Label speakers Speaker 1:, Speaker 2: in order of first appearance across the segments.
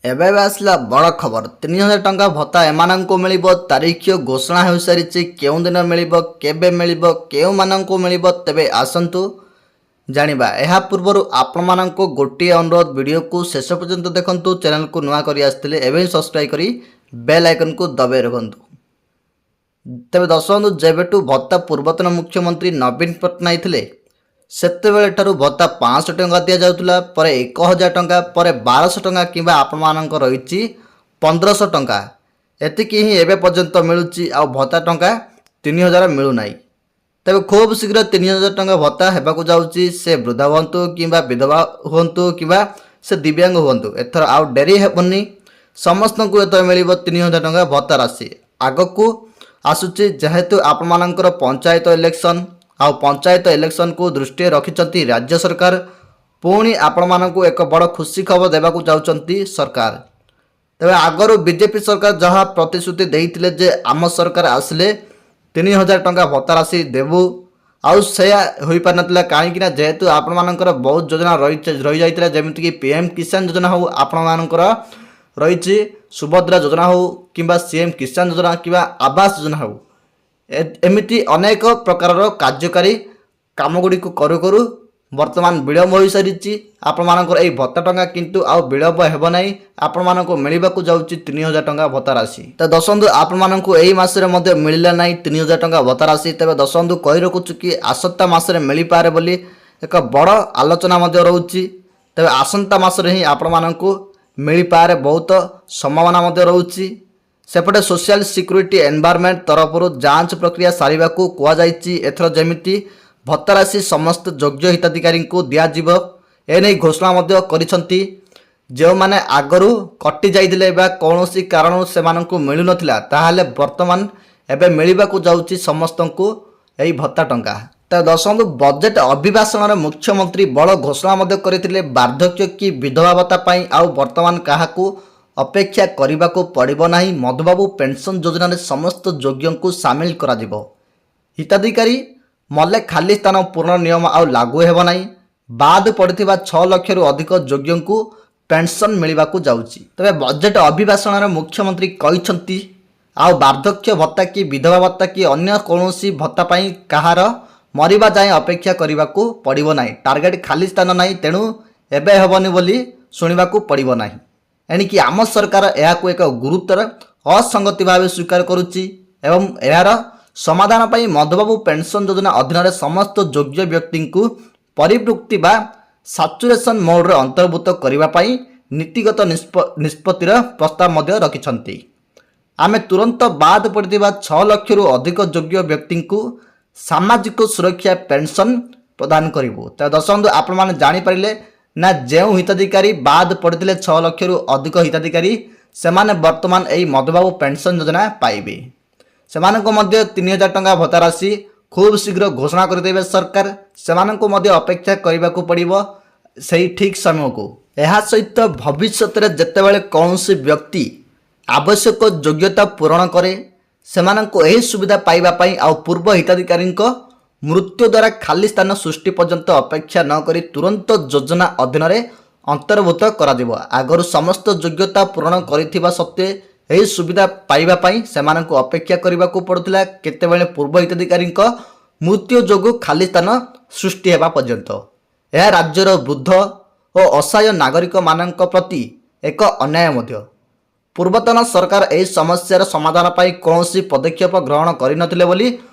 Speaker 1: ଏବେ ଆସିଲା ବଡ଼ ଖବର 3000 ଟଙ୍କା ଭତ୍ତା ଏମାନଙ୍କୁ ମିଳିବ। ତାରିଖ ଘୋଷଣା ହୋଇସାରିଛି। କେଉଁ ଦିନ ମିଳିବ, କେବେ ମିଳିବ, କେଉଁମାନଙ୍କୁ ମିଳିବ, ତେବେ ଆସନ୍ତୁ ଜାଣିବା। ଏହା ପୂର୍ବରୁ ଆପଣମାନଙ୍କୁ ଗୋଟିଏ ଅନୁରୋଧ, ଭିଡ଼ିଓକୁ ଶେଷ ପର୍ଯ୍ୟନ୍ତ ଦେଖନ୍ତୁ। ଚ୍ୟାନେଲକୁ ନୂଆ କରି ଆସିଥିଲେ ଏବେ ହିଁ ସବସ୍କ୍ରାଇବ୍ କରି ବେଲ୍ ଆଇକନ୍କୁ ଦବାଇ ରଖନ୍ତୁ। ତେବେ ଦର୍ଶନ୍ତୁ, ଯେବେଠୁ ଭତ୍ତା ପୂର୍ବତନ ମୁଖ୍ୟମନ୍ତ୍ରୀ ନବୀନ ପଟ୍ଟନାୟକ ଥିଲେ ସେତେବେଳେ ଠାରୁ ଭତ୍ତା 500 ଟଙ୍କା ଦିଆଯାଉଥିଲା, ପରେ 1000 ଟଙ୍କା, ପରେ 1200 ଟଙ୍କା କିମ୍ବା ଆପଣମାନଙ୍କ ରହିଛି 1500 ଟଙ୍କା। ଏତିକି ହିଁ ଏବେ ପର୍ଯ୍ୟନ୍ତ ମିଳୁଛି। ଆଉ ଭତ୍ତା ଟଙ୍କା 3000 ମିଳୁନାହିଁ। ତେବେ ଖୁବ୍ ଶୀଘ୍ର 3000 ଟଙ୍କା ଭତ୍ତା ହେବାକୁ ଯାଉଛି। ସେ ବୃଦ୍ଧା ହୁଅନ୍ତୁ କିମ୍ବା ବିଧବା ହୁଅନ୍ତୁ କିମ୍ବା ସେ ଦିବ୍ୟାଙ୍ଗ ହୁଅନ୍ତୁ, ଏଥର ଆଉ ଡେରି ହେବନି। ସମସ୍ତଙ୍କୁ ଏଥର ମିଳିବ 3000 ଟଙ୍କା ଭତ୍ତା ରାଶି। ଆଗକୁ ଆସୁଛି ଯେହେତୁ ଆପଣମାନଙ୍କର ପଞ୍ଚାୟତ ଇଲେକ୍ସନ୍, ଆଉ ପଞ୍ଚାୟତ ଇଲେକ୍ସନକୁ ଦୃଷ୍ଟିରେ ରଖିଛନ୍ତି ରାଜ୍ୟ ସରକାର। ପୁଣି ଆପଣମାନଙ୍କୁ ଏକ ବଡ଼ ଖୁସି ଖବର ଦେବାକୁ ଯାଉଛନ୍ତି ସରକାର। ତେବେ ଆଗରୁ ବିଜେପି ସରକାର ଯାହା ପ୍ରତିଶ୍ରୁତି ଦେଇଥିଲେ ଯେ ଆମ ସରକାର ଆସିଲେ 3000 ଟଙ୍କା ଭତ୍ତା ରାଶି ଦେବୁ, ଆଉ ସେୟା ହୋଇପାରିନଥିଲା। କାହିଁକିନା ଯେହେତୁ ଆପଣମାନଙ୍କର ବହୁତ ଯୋଜନା ରହିଯାଇଥିଲା, ଯେମିତିକି PM କିଷାନ ଯୋଜନା ହେଉ, ଆପଣମାନଙ୍କର ରହିଛି ସୁଭଦ୍ରା ଯୋଜନା ହେଉ କିମ୍ବା CM କିଷାନ ଯୋଜନା କିମ୍ବା ଆବାସ ଯୋଜନା ହେଉ, ଏମିତି ଅନେକ ପ୍ରକାରର କାର୍ଯ୍ୟକାରୀ କାମଗୁଡ଼ିକୁ କରୁ କରୁ ବର୍ତ୍ତମାନ ବିଳମ୍ବ ହୋଇସାରିଛି। ଆପଣମାନଙ୍କର ଏହି ଭତ୍ତା ଟଙ୍କା କିନ୍ତୁ ଆଉ ବିଳମ୍ବ ହେବ ନାହିଁ। ଆପଣମାନଙ୍କୁ ମିଳିବାକୁ ଯାଉଛି 3000 ଟଙ୍କା ଭତ୍ତା ରାଶି। ତ ଦର୍ଶନ୍ତୁ, ଆପଣମାନଙ୍କୁ ଏହି ମାସରେ ମଧ୍ୟ ମିଳିଲା ନାହିଁ 3000 ଟଙ୍କା ଭତ୍ତା ରାଶି। ତେବେ ଦର୍ଶନ୍ତୁ, କହି ରଖୁଛୁ କି ଆସନ୍ତା ମାସରେ ମିଳିପାରେ ବୋଲି ଏକ ବଡ଼ ଆଲୋଚନା ମଧ୍ୟ ରହୁଛି। ତେବେ ଆସନ୍ତା ମାସରେ ହିଁ ଆପଣମାନଙ୍କୁ ମିଳିପାରେ, ବହୁତ ସମ୍ଭାବନା ମଧ୍ୟ ରହୁଛି। ସେପଟେ ସୋସିଆଲ ସିକ୍ୟୁରିଟି ଏନଭାରମେଣ୍ଟ ତରଫରୁ ଯାଞ୍ଚ ପ୍ରକ୍ରିୟା ସାରିବାକୁ କୁହାଯାଇଛି। ଏଥର ଯେମିତି ଭତ୍ତା ରାଶି ସମସ୍ତ ଯୋଗ୍ୟ ହିତାଧିକାରୀଙ୍କୁ ଦିଆଯିବ, ଏନେଇ ଘୋଷଣା ମଧ୍ୟ କରିଛନ୍ତି। ଯେଉଁମାନେ ଆଗରୁ କଟି ଯାଇଥିଲେ ବା କୌଣସି କାରଣରୁ ସେମାନଙ୍କୁ ମିଳୁନଥିଲା, ତାହେଲେ ବର୍ତ୍ତମାନ ଏବେ ମିଳିବାକୁ ଯାଉଛି ସମସ୍ତଙ୍କୁ ଏହି ଭତ୍ତା ଟଙ୍କା। ତ ଦର୍ଶନ୍ତୁ, ବଜେଟ ଅଭିଭାଷଣରେ ମୁଖ୍ୟମନ୍ତ୍ରୀ ବଡ଼ ଘୋଷଣା ମଧ୍ୟ କରିଥିଲେ। ବାର୍ଦ୍ଧକ୍ୟ କି ବିଧବା ଭତ୍ତା ପାଇଁ ଆଉ ବର୍ତ୍ତମାନ କାହାକୁ ଅପେକ୍ଷା କରିବାକୁ ପଡ଼ିବ ନାହିଁ। ମଧୁବାବୁ ପେନ୍ସନ୍ ଯୋଜନାରେ ସମସ୍ତ ଯୋଗ୍ୟଙ୍କୁ ସାମିଲ କରାଯିବ। ହିତାଧିକାରୀ ମଲେ ଖାଲି ସ୍ଥାନ ପୂରଣ ନିୟମ ଆଉ ଲାଗୁ ହେବ ନାହିଁ। ବାଦ ପଡ଼ିଥିବା 6 ଲକ୍ଷରୁ ଅଧିକ ଯୋଗ୍ୟଙ୍କୁ ପେନ୍ସନ୍ ମିଳିବାକୁ ଯାଉଛି। ତେବେ ବଜେଟ ଅଭିଭାଷଣରେ ମୁଖ୍ୟମନ୍ତ୍ରୀ କହିଛନ୍ତି, ଆଉ ବାର୍ଦ୍ଧକ୍ୟ ଭତ୍ତା କି ବିଧବା ଭତ୍ତା କି ଅନ୍ୟ କୌଣସି ଭତ୍ତା ପାଇଁ କାହାର ମରିବା ଯାଏଁ ଅପେକ୍ଷା କରିବାକୁ ପଡ଼ିବ ନାହିଁ। ଟାର୍ଗେଟ ଖାଲି ସ୍ଥାନ ନାହିଁ, ତେଣୁ ଏବେ ହେବନି ବୋଲି ଶୁଣିବାକୁ ପଡ଼ିବ ନାହିଁ। ଏଣିକି ଆମ ସରକାର ଏହାକୁ ଏକ ଗୁରୁତର ଅସଙ୍ଗତି ଭାବେ ସ୍ୱୀକାର କରୁଛି ଏବଂ ଏହାର ସମାଧାନ ପାଇଁ ମଧୁବାବୁ ପେନ୍ସନ୍ ଯୋଜନା ଅଧୀନରେ ସମସ୍ତ ଯୋଗ୍ୟ ବ୍ୟକ୍ତିଙ୍କୁ ପରିବୃତ୍ତି ବା ସାଚୁରେସନ୍ ମୋଡ଼ରେ ଅନ୍ତର୍ଭୁକ୍ତ କରିବା ପାଇଁ ନୀତିଗତ ନିଷ୍ପତ୍ତିର ପ୍ରସ୍ତାବ ମଧ୍ୟ ରଖିଛନ୍ତି। ଆମେ ତୁରନ୍ତ ବାଦ ପଡ଼ିଥିବା 6 ଲକ୍ଷରୁ ଅଧିକ ଯୋଗ୍ୟ ବ୍ୟକ୍ତିଙ୍କୁ ସାମାଜିକ ସୁରକ୍ଷା ପେନ୍ସନ୍ ପ୍ରଦାନ କରିବୁ। ତ ଦର୍ଶନ୍ତୁ, ଆପଣମାନେ ଜାଣିପାରିଲେ ନା, ଯେଉଁ ହିତାଧିକାରୀ ବାଦ ପଡ଼ିଥିଲେ 6 ଲକ୍ଷରୁ ଅଧିକ ହିତାଧିକାରୀ, ସେମାନେ ବର୍ତ୍ତମାନ ଏହି ମଧୁବାବୁ ପେନ୍ସନ୍ ଯୋଜନା ପାଇବେ। ସେମାନଙ୍କୁ ମଧ୍ୟ 3000 ଟଙ୍କା ଭତ୍ତା ରାଶି ଖୁବ୍ ଶୀଘ୍ର ଘୋଷଣା କରିଦେବେ ସରକାର। ସେମାନଙ୍କୁ ମଧ୍ୟ ଅପେକ୍ଷା କରିବାକୁ ପଡ଼ିବ ସେହି ଠିକ୍ ସମୟକୁ। ଏହା ସହିତ ଭବିଷ୍ୟତରେ ଯେତେବେଳେ କୌଣସି ବ୍ୟକ୍ତି ଆବଶ୍ୟକ ଯୋଗ୍ୟତା ପୂରଣ କରେ, ସେମାନଙ୍କୁ ଏହି ସୁବିଧା ପାଇବା ପାଇଁ ଆଉ ପୂର୍ବ ହିତାଧିକାରୀଙ୍କ ମୃତ୍ୟୁ ଦ୍ୱାରା ଖାଲି ସ୍ଥାନ ସୃଷ୍ଟି ପର୍ଯ୍ୟନ୍ତ ଅପେକ୍ଷା ନ କରି ତୁରନ୍ତ ଯୋଜନା ଅଧୀନରେ ଅନ୍ତର୍ଭୁକ୍ତ କରାଯିବ। ଆଗରୁ ସମସ୍ତ ଯୋଗ୍ୟତା ପୂରଣ କରିଥିବା ସତ୍ତ୍ୱେ ଏହି ସୁବିଧା ପାଇବା ପାଇଁ ସେମାନଙ୍କୁ ଅପେକ୍ଷା କରିବାକୁ ପଡ଼ୁଥିଲା କେତେବେଳେ ପୂର୍ବ ହିତାଧିକାରୀଙ୍କ ମୃତ୍ୟୁ ଯୋଗୁଁ ଖାଲି ସ୍ଥାନ ସୃଷ୍ଟି ହେବା ପର୍ଯ୍ୟନ୍ତ। ଏହା ରାଜ୍ୟର ବୃଦ୍ଧ ଓ ଅସହାୟ ନାଗରିକମାନଙ୍କ ପ୍ରତି ଏକ ଅନ୍ୟାୟ ମଧ୍ୟ। ପୂର୍ବତନ ସରକାର ଏହି ସମସ୍ୟାର ସମାଧାନ ପାଇଁ କୌଣସି ପଦକ୍ଷେପ ଗ୍ରହଣ କରିନଥିଲେ ବୋଲି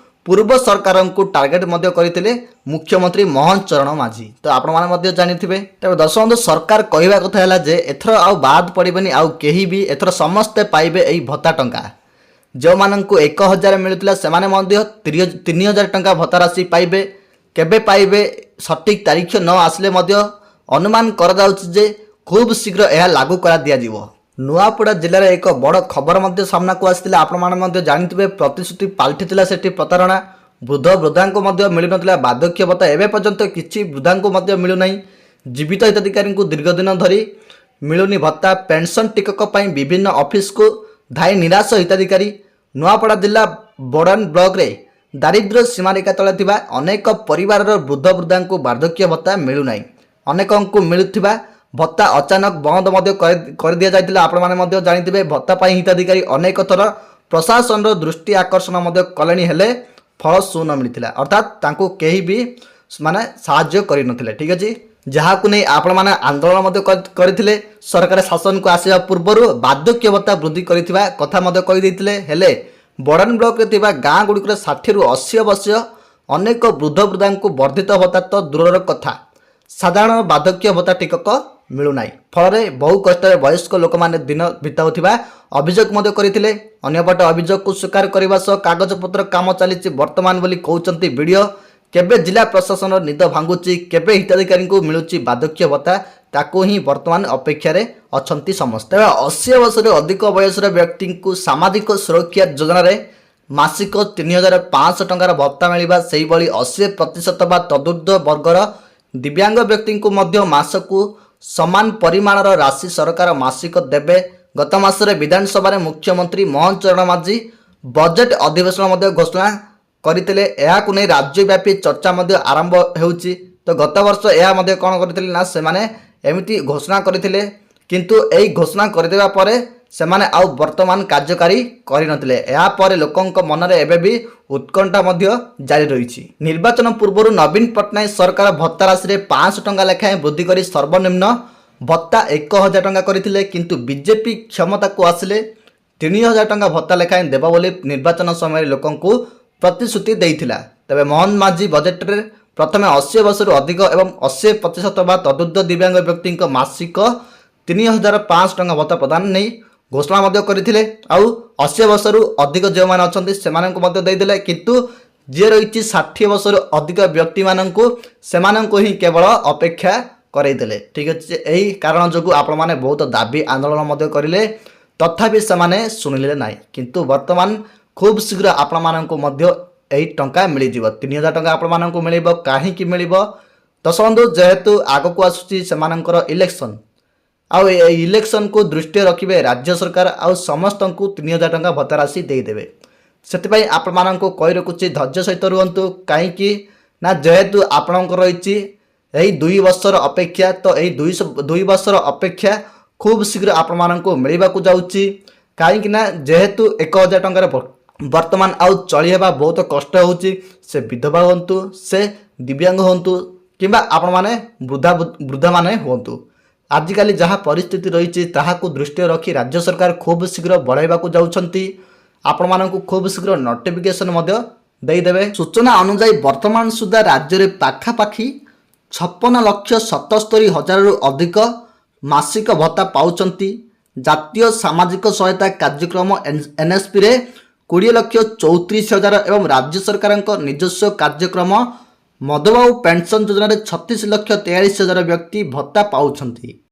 Speaker 1: ପୂର୍ବ ସରକାରଙ୍କୁ ଟାର୍ଗେଟ ମଧ୍ୟ କରିଥିଲେ ମୁଖ୍ୟମନ୍ତ୍ରୀ ମୋହନ ଚରଣ ମାଝୀ। ତ ଆପଣମାନେ ମଧ୍ୟ ଜାଣିଥିବେ। ତେବେ ଦର୍ଶନ୍ତୁ, ସରକାର କହିବା କଥା ହେଲା ଯେ ଏଥର ଆଉ ବାଦ ପଡ଼ିବେନି ଆଉ କେହି ବି, ଏଥର ସମସ୍ତେ ପାଇବେ ଏହି ଭତ୍ତା ଟଙ୍କା। ଯେଉଁମାନଙ୍କୁ 1000 ମିଳୁଥିଲା ସେମାନେ ମଧ୍ୟ 3000 ଟଙ୍କା ଭତ୍ତା ରାଶି ପାଇବେ। କେବେ ପାଇବେ ସଠିକ୍ ତାରିଖ ନ ଆସିଲେ ମଧ୍ୟ ଅନୁମାନ କରାଯାଉଛି ଯେ ଖୁବ୍ ଶୀଘ୍ର ଏହା ଲାଗୁ କରା ଦିଆଯିବ। ନୂଆପଡ଼ା ଜିଲ୍ଲାରେ ଏକ ବଡ଼ ଖବର ମଧ୍ୟ ସାମ୍ନାକୁ ଆସିଥିଲା। ଆପଣମାନେ ମଧ୍ୟ ଜାଣିଥିବେ, ପ୍ରତିଶ୍ରୁତି ପାଲଟିଥିଲା ସେଠି ପ୍ରତାରଣା। ବୃଦ୍ଧ ବୃଦ୍ଧାଙ୍କୁ ମଧ୍ୟ ମିଳୁନଥିଲା ବାର୍ଦ୍ଧକ୍ୟ ଭତ୍ତା। ଏବେ ପର୍ଯ୍ୟନ୍ତ କିଛି ବୃଦ୍ଧାଙ୍କୁ ମଧ୍ୟ ମିଳୁନାହିଁ। ଜୀବିତ ହିତାଧିକାରୀଙ୍କୁ ଦୀର୍ଘ ଦିନ ଧରି ମିଳୁନି ଭତ୍ତା। ପେନ୍ସନ୍ ଟିକକ ପାଇଁ ବିଭିନ୍ନ ଅଫିସକୁ ଧାଇ ନିରାଶ ହିତାଧିକାରୀ। ନୂଆପଡ଼ା ଜିଲ୍ଲା ବୋଡ଼ାନ ବ୍ଲକରେ ଦାରିଦ୍ର୍ୟ ସୀମାରେଖା ତଳେ ଥିବା ଅନେକ ପରିବାରର ବୃଦ୍ଧ ବୃଦ୍ଧାଙ୍କୁ ବାର୍ଦ୍ଧକ୍ୟ ଭତ୍ତା ମିଳୁନାହିଁ। ଅନେକଙ୍କୁ ମିଳୁଥିବା ଭତ୍ତା ଅଚାନକ ବନ୍ଦ ମଧ୍ୟ କରିଦିଆ ଯାଇଥିଲା। ଆପଣମାନେ ମଧ୍ୟ ଜାଣିଥିବେ ଭତ୍ତା ପାଇଁ ହିତାଧିକାରୀ ଅନେକ ଥର ପ୍ରଶାସନର ଦୃଷ୍ଟି ଆକର୍ଷଣ ମଧ୍ୟ କଲେଣି, ହେଲେ ଫଳ ଶୂନ ମିଳିଥିଲା। ଅର୍ଥାତ୍ ତାଙ୍କୁ କେହି ବି ମାନେ ସାହାଯ୍ୟ କରିନଥିଲେ। ଠିକ୍ ଅଛି, ଯାହାକୁ ନେଇ ଆପଣମାନେ ଆନ୍ଦୋଳନ ମଧ୍ୟ କରିଥିଲେ। ସରକାର ଶାସନକୁ ଆସିବା ପୂର୍ବରୁ ବାର୍ଦ୍ଧକ୍ୟ ଭତ୍ତା ବୃଦ୍ଧି କରିଥିବା କଥା ମଧ୍ୟ କହିଦେଇଥିଲେ। ହେଲେ ବଡ଼ାନ ବ୍ଲକରେ ଥିବା ଗାଁ ଗୁଡ଼ିକରେ 60ରୁ 80 ବର୍ଷ ଅନେକ ବୃଦ୍ଧ ବୃଦ୍ଧାଙ୍କୁ ବର୍ଦ୍ଧିତ ଭତ୍ତା ତ ଦୂରର କଥା, ସାଧାରଣ ବାର୍ଦ୍ଧକ୍ୟ ଭତ୍ତା ଟିକକ ମିଳୁନାହିଁ। ଫଳରେ ବହୁ କଷ୍ଟରେ ବୟସ୍କ ଲୋକମାନେ ଦିନ ବିତାଉଥିବା ଅଭିଯୋଗ ମଧ୍ୟ କରିଥିଲେ। ଅନ୍ୟପଟେ ଅଭିଯୋଗକୁ ସ୍ୱୀକାର କରିବା ସହ କାଗଜପତ୍ର କାମ ଚାଲିଛି ବର୍ତ୍ତମାନ ବୋଲି କହୁଛନ୍ତି ବିଡ଼ିଓ। କେବେ ଜିଲ୍ଲା ପ୍ରଶାସନର ନିଦ ଭାଙ୍ଗୁଛି, କେବେ ହିତାଧିକାରୀଙ୍କୁ ମିଳୁଛି ବାର୍ଦ୍ଧକ୍ୟ ଭତ୍ତା, ତାକୁ ହିଁ ବର୍ତ୍ତମାନ ଅପେକ୍ଷାରେ ଅଛନ୍ତି ସମସ୍ତେ। ତେବେ 80 ବର୍ଷରୁ ଅଧିକ ବୟସର ବ୍ୟକ୍ତିଙ୍କୁ ସାମାଜିକ ସୁରକ୍ଷା ଯୋଜନାରେ ମାସିକ 3,500 ଟଙ୍କାର ଭତ୍ତା ମିଳିବା, ସେହିଭଳି 80% ବା ତଦୁର୍ଦ୍ଧ୍ୱ ବର୍ଗର ଦିବ୍ୟାଙ୍ଗ ବ୍ୟକ୍ତିଙ୍କୁ ମଧ୍ୟ ମାସକୁ ସମାନ ପରିମାଣର ରାଶି ସରକାର ମାସିକ ଦେବେ। ଗତ ମାସରେ ବିଧାନସଭାରେ ମୁଖ୍ୟମନ୍ତ୍ରୀ ମୋହନ ଚରଣ ମାଝୀ ବଜେଟ୍ ଅଧିବେଶନ ମଧ୍ୟ ଘୋଷଣା କରିଥିଲେ। ଏହାକୁ ନେଇ ରାଜ୍ୟବ୍ୟାପୀ ଚର୍ଚ୍ଚା ମଧ୍ୟ ଆରମ୍ଭ ହେଉଛି। ତ ଗତ ବର୍ଷ ଏହା ମଧ୍ୟ କ'ଣ କରିଥିଲେ ନା ସେମାନେ ଏମିତି ଘୋଷଣା କରିଥିଲେ, କିନ୍ତୁ ଏହି ଘୋଷଣା କରିଦେବା ପରେ ସେମାନେ ଆଉ ବର୍ତ୍ତମାନ କାର୍ଯ୍ୟକାରୀ କରିନଥିଲେ। ଏହାପରେ ଲୋକଙ୍କ ମନରେ ଏବେ ବି ଉତ୍କଣ୍ଠା ମଧ୍ୟ ଜାରି ରହିଛି। ନିର୍ବାଚନ ପୂର୍ବରୁ ନବୀନ ପଟ୍ଟନାୟକ ସରକାର ଭତ୍ତା ରାଶିରେ 500 ଟଙ୍କା ଲେଖାଏଁ ବୃଦ୍ଧି କରି ସର୍ବନିମ୍ନ ଭତ୍ତା 1,000 ଟଙ୍କା କରିଥିଲେ, କିନ୍ତୁ ବିଜେପି କ୍ଷମତାକୁ ଆସିଲେ 3,000 ଟଙ୍କା ଭତ୍ତା ଲେଖାଏଁ ଦେବ ବୋଲି ନିର୍ବାଚନ ସମୟରେ ଲୋକଙ୍କୁ ପ୍ରତିଶ୍ରୁତି ଦେଇଥିଲା। ତେବେ ମୋହନ ମାଝୀ ବଜେଟ୍ରେ ପ୍ରଥମେ 80 ବର୍ଷରୁ ଅଧିକ ଏବଂ 80% ବା ତଦୁର୍ଦ୍ଧ୍ୱ ଦିବ୍ୟାଙ୍ଗ ବ୍ୟକ୍ତିଙ୍କ ମାସିକ 3,500 ଟଙ୍କା ଭତ୍ତା ପ୍ରଦାନ ନେଇ ଘୋଷଣା ମଧ୍ୟ କରିଥିଲେ। ଆଉ 80 ବର୍ଷରୁ ଅଧିକ ଯେଉଁମାନେ ଅଛନ୍ତି ସେମାନଙ୍କୁ ମଧ୍ୟ ଦେଇଦେଲେ, କିନ୍ତୁ ଯିଏ ରହିଛି 60 ବର୍ଷରୁ ଅଧିକ ବ୍ୟକ୍ତିମାନଙ୍କୁ ସେମାନଙ୍କୁ ହିଁ କେବଳ ଅପେକ୍ଷା କରାଇଦେଲେ। ଠିକ୍ ଅଛି, ଏହି କାରଣ ଯୋଗୁଁ ଆପଣମାନେ ବହୁତ ଦାବି ଆନ୍ଦୋଳନ ମଧ୍ୟ କରିଲେ, ତଥାପି ସେମାନେ ଶୁଣିଲେ ନାହିଁ। କିନ୍ତୁ ବର୍ତ୍ତମାନ ଖୁବ୍ ଶୀଘ୍ର ଆପଣମାନଙ୍କୁ ମଧ୍ୟ ଏହି ଟଙ୍କା ମିଳିଯିବ। 3,000 ଟଙ୍କା ଆପଣମାନଙ୍କୁ ମିଳିବ। କାହିଁକି ମିଳିବ? ଦଶବନ୍ଧୁ, ଯେହେତୁ ଆଗକୁ ଆସୁଛି ସେମାନଙ୍କର ଇଲେକ୍ସନ୍, ଆଉ এই ଇଲେକ୍ସନ୍କୁ ଦୃଷ୍ଟିରେ ରଖିବେ ରାଜ୍ୟ ସରକାର, ଆଉ ସମସ୍ତଙ୍କୁ 3,000 ଟଙ୍କା ଭତ୍ତା ରାଶି ଦେଇଦେବେ। ସେଥିପାଇଁ ଆପଣମାନଙ୍କୁ କହି ରଖୁଛି ଧୈର୍ଯ୍ୟ ସହିତ ରୁହନ୍ତୁ। କାହିଁକି ନା ଯେହେତୁ ଆପଣଙ୍କର ରହିଛି ଏହି 2 ବର୍ଷର ଅପେକ୍ଷା, ତ ଏହି 2 ବର୍ଷର ଅପେକ୍ଷା ଖୁବ୍ ଶୀଘ୍ର ଆପଣମାନଙ୍କୁ ମିଳିବାକୁ ଯାଉଛି। କାହିଁକି ନା ଯେହେତୁ 1,000 ଟଙ୍କାରେ ବର୍ତ୍ତମାନ ଆଉ ଚଳି ହେବା ବହୁତ କଷ୍ଟ ହେଉଛି। ସେ ବିଧବା ହୁଅନ୍ତୁ, ସେ ଦିବ୍ୟାଙ୍ଗ ହୁଅନ୍ତୁ, କିମ୍ବା ଆପଣମାନେ ବୃଦ୍ଧାମାନେ ହୁଅନ୍ତୁ, ଆଜିକାଲି ଯାହା ପରିସ୍ଥିତି ରହିଛି ତାହାକୁ ଦୃଷ୍ଟିରେ ରଖି ରାଜ୍ୟ ସରକାର ଖୁବ୍ ଶୀଘ୍ର ବଢ଼ାଇବାକୁ ଯାଉଛନ୍ତି। ଆପଣମାନଙ୍କୁ ଖୁବ୍ ଶୀଘ୍ର ନୋଟିଫିକେସନ୍ ମଧ୍ୟ ଦେଇଦେବେ। ସୂଚନା ଅନୁଯାୟୀ ବର୍ତ୍ତମାନ ସୁଦ୍ଧା ରାଜ୍ୟରେ ପାଖାପାଖି 56,77,000ରୁ ଅଧିକ ମାସିକ ଭତ୍ତା ପାଉଛନ୍ତି। ଜାତୀୟ ସାମାଜିକ ସହାୟତା କାର୍ଯ୍ୟକ୍ରମ NSPରେ 20,34,000 ଏବଂ ରାଜ୍ୟ ସରକାରଙ୍କ ନିଜସ୍ୱ କାର୍ଯ୍ୟକ୍ରମ ମଧୁବାବୁ ପେନ୍ସନ୍ ଯୋଜନାରେ 36,43,000 ବ୍ୟକ୍ତି ଭତ୍ତା ପାଉଛନ୍ତି।